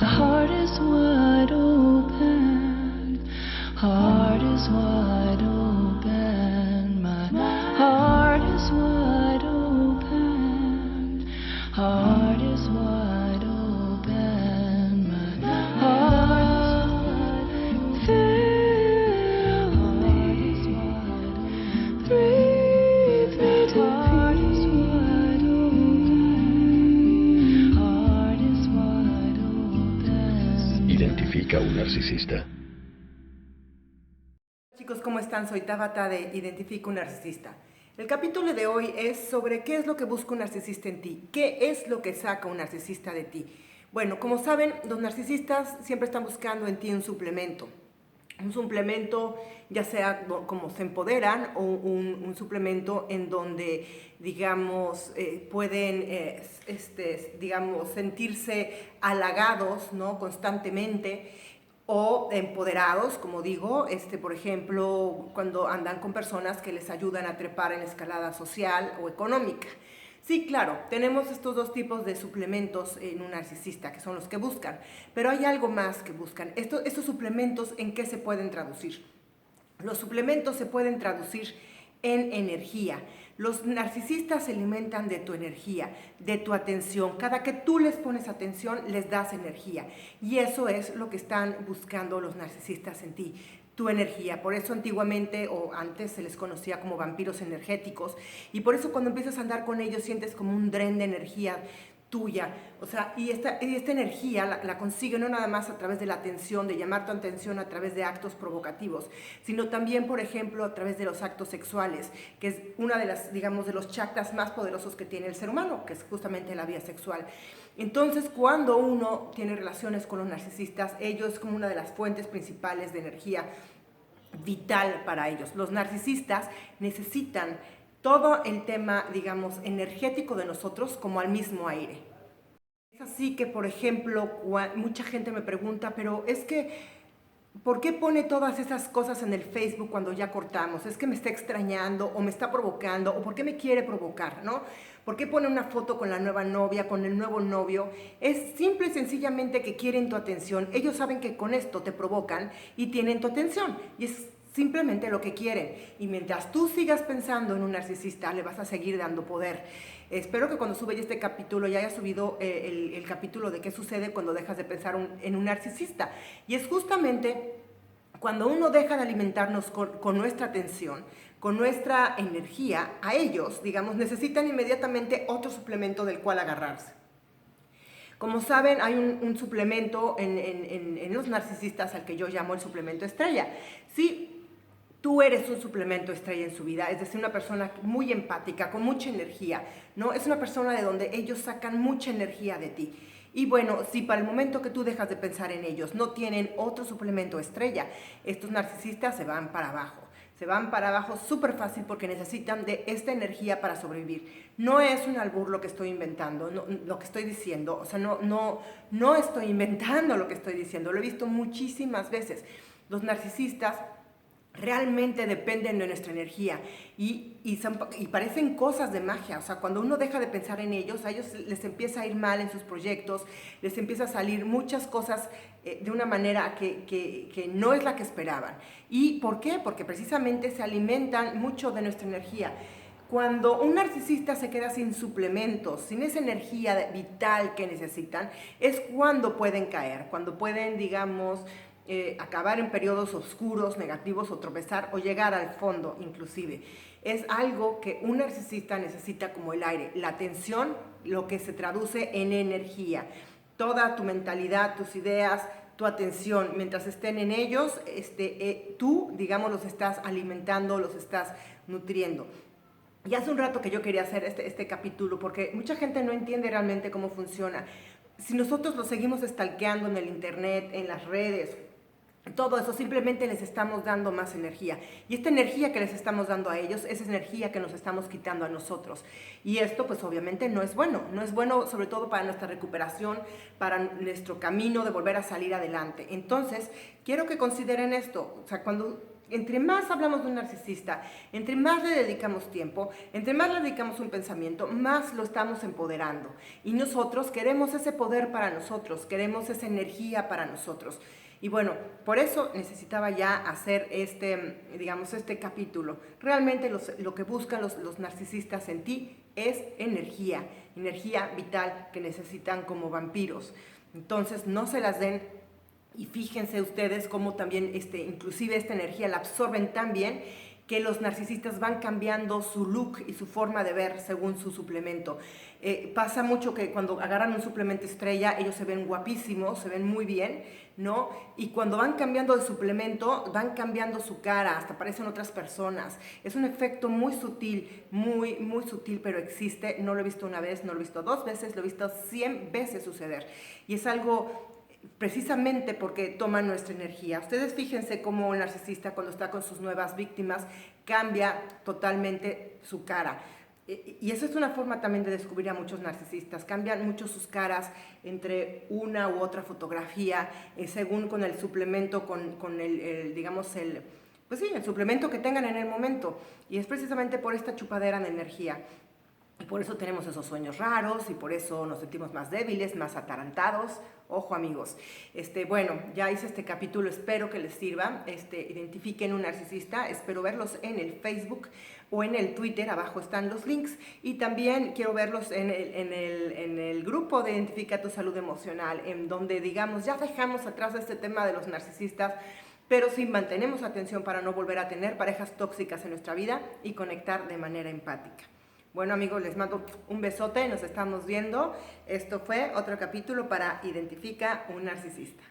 The heart is wide open, heart is wide open, my heart is wide open, heart is wide open, my heart fill me, breathe me to peace. Heart is wide open. Identifica un narcisista. Chicos, ¿cómo están? Soy Tabata de Identifica un narcisista. El capítulo de hoy es sobre qué es lo que busca un narcisista en ti, qué es lo que saca un narcisista de ti. Bueno, como saben, los narcisistas siempre están buscando en ti un suplemento ya sea como se empoderan o un suplemento en donde, digamos, pueden, digamos, sentirse halagados, ¿no? Constantemente, o empoderados, como digo, por ejemplo, cuando andan con personas que les ayudan a trepar en la escalada social o económica. Sí, claro, tenemos estos dos tipos de suplementos en un narcisista, que son los que buscan, pero hay algo más que buscan. Estos suplementos, ¿en qué se pueden traducir? Los suplementos se pueden traducir en energía. Los narcisistas se alimentan de tu energía, de tu atención. Cada que tú les pones atención, les das energía. Y eso es lo que están buscando los narcisistas en ti, tu energía. Por eso antiguamente o antes se les conocía como vampiros energéticos. Y por eso cuando empiezas a andar con ellos sientes como un dren de energía tuya, o sea, y esta energía la consigue no nada más a través de la atención, de llamar tu atención a través de actos provocativos, sino también, por ejemplo, a través de los actos sexuales, que es una de las, digamos, de los chakras más poderosos que tiene el ser humano, que es justamente la vía sexual. Entonces, cuando uno tiene relaciones con los narcisistas, ellos es como una de las fuentes principales de energía vital para ellos. Los narcisistas necesitan todo el tema, digamos, energético de nosotros como al mismo aire. Es así que, por ejemplo, mucha gente me pregunta, pero es que, ¿por qué pone todas esas cosas en el Facebook cuando ya cortamos? ¿Es que me está extrañando o me está provocando o por qué me quiere provocar, no? ¿Por qué pone una foto con la nueva novia, con el nuevo novio? Es simple y sencillamente que quieren tu atención. Ellos saben que con esto te provocan y tienen tu atención. Y es simplemente lo que quieren. Y mientras tú sigas pensando en un narcisista, le vas a seguir dando poder. Espero que cuando sube este capítulo ya haya subido el capítulo de qué sucede cuando dejas de pensar en un narcisista. Y es justamente cuando uno deja de alimentarnos con nuestra atención, con nuestra energía, a ellos, digamos, necesitan inmediatamente otro suplemento del cual agarrarse. Como saben, hay un suplemento en los narcisistas al que yo llamo el suplemento estrella. Sí, tú eres un suplemento estrella en su vida, es decir, una persona muy empática, con mucha energía, ¿no? Es una persona de donde ellos sacan mucha energía de ti. Y bueno, si para el momento que tú dejas de pensar en ellos no tienen otro suplemento estrella, estos narcisistas se van para abajo. Se van para abajo súper fácil porque necesitan de esta energía para sobrevivir. No es un albur lo que estoy inventando, no, lo que estoy diciendo. O sea, no estoy inventando lo que estoy diciendo. Lo he visto muchísimas veces. Los narcisistas realmente dependen de nuestra energía y parecen cosas de magia. O sea, cuando uno deja de pensar en ellos, a ellos les empieza a ir mal en sus proyectos, les empieza a salir muchas cosas de una manera que no es la que esperaban. ¿Y por qué? Porque precisamente se alimentan mucho de nuestra energía. Cuando un narcisista se queda sin suplementos, sin esa energía vital que necesitan, es cuando pueden caer, cuando pueden, digamos, acabar en periodos oscuros, negativos o tropezar o llegar al fondo inclusive. Es algo que un narcisista necesita como el aire, la atención, lo que se traduce en energía. Toda tu mentalidad, tus ideas, tu atención, mientras estén en ellos, tú, digamos, los estás alimentando, los estás nutriendo. Y hace un rato que yo quería hacer este capítulo porque mucha gente no entiende realmente cómo funciona. Si nosotros los seguimos stalkeando en el internet, en las redes, todo eso, simplemente les estamos dando más energía. Y esta energía que les estamos dando a ellos es energía que nos estamos quitando a nosotros. Y esto pues obviamente no es bueno. No es bueno sobre todo para nuestra recuperación, para nuestro camino de volver a salir adelante. Entonces, quiero que consideren esto. O sea, cuando entre más hablamos de un narcisista, entre más le dedicamos tiempo, entre más le dedicamos un pensamiento, más lo estamos empoderando. Y nosotros queremos ese poder para nosotros, queremos esa energía para nosotros. Y bueno, por eso necesitaba ya hacer este capítulo. Realmente lo que buscan los narcisistas en ti es energía vital que necesitan como vampiros. Entonces no se las den y fíjense ustedes cómo también inclusive esta energía la absorben tan bien que los narcisistas van cambiando su look y su forma de ver según su suplemento. Pasa mucho que cuando agarran un suplemento estrella, ellos se ven guapísimos, se ven muy bien, ¿no? Y cuando van cambiando de suplemento, van cambiando su cara, hasta parecen otras personas. Es un efecto muy sutil, muy, muy sutil, pero existe. No lo he visto una vez, no lo he visto 2 veces, lo he visto 100 veces suceder. Y es algo precisamente porque toman nuestra energía. Ustedes fíjense cómo el narcisista cuando está con sus nuevas víctimas cambia totalmente su cara. Y eso es una forma también de descubrir a muchos narcisistas. Cambian mucho sus caras entre una u otra fotografía, según con el suplemento, con el suplemento que tengan en el momento. Y es precisamente por esta chupadera de energía. Y por eso tenemos esos sueños raros y por eso nos sentimos más débiles, más atarantados. Ojo, amigos. Bueno, ya hice este capítulo, espero que les sirva. Identifiquen un narcisista, espero verlos en el Facebook o en el Twitter, abajo están los links. Y también quiero verlos en el grupo de Identifica tu Salud Emocional, en donde, digamos, ya dejamos atrás este tema de los narcisistas, pero sí mantenemos atención para no volver a tener parejas tóxicas en nuestra vida y conectar de manera empática. Bueno, amigos, les mando un besote, nos estamos viendo. Esto fue otro capítulo para Identifica un Narcisista.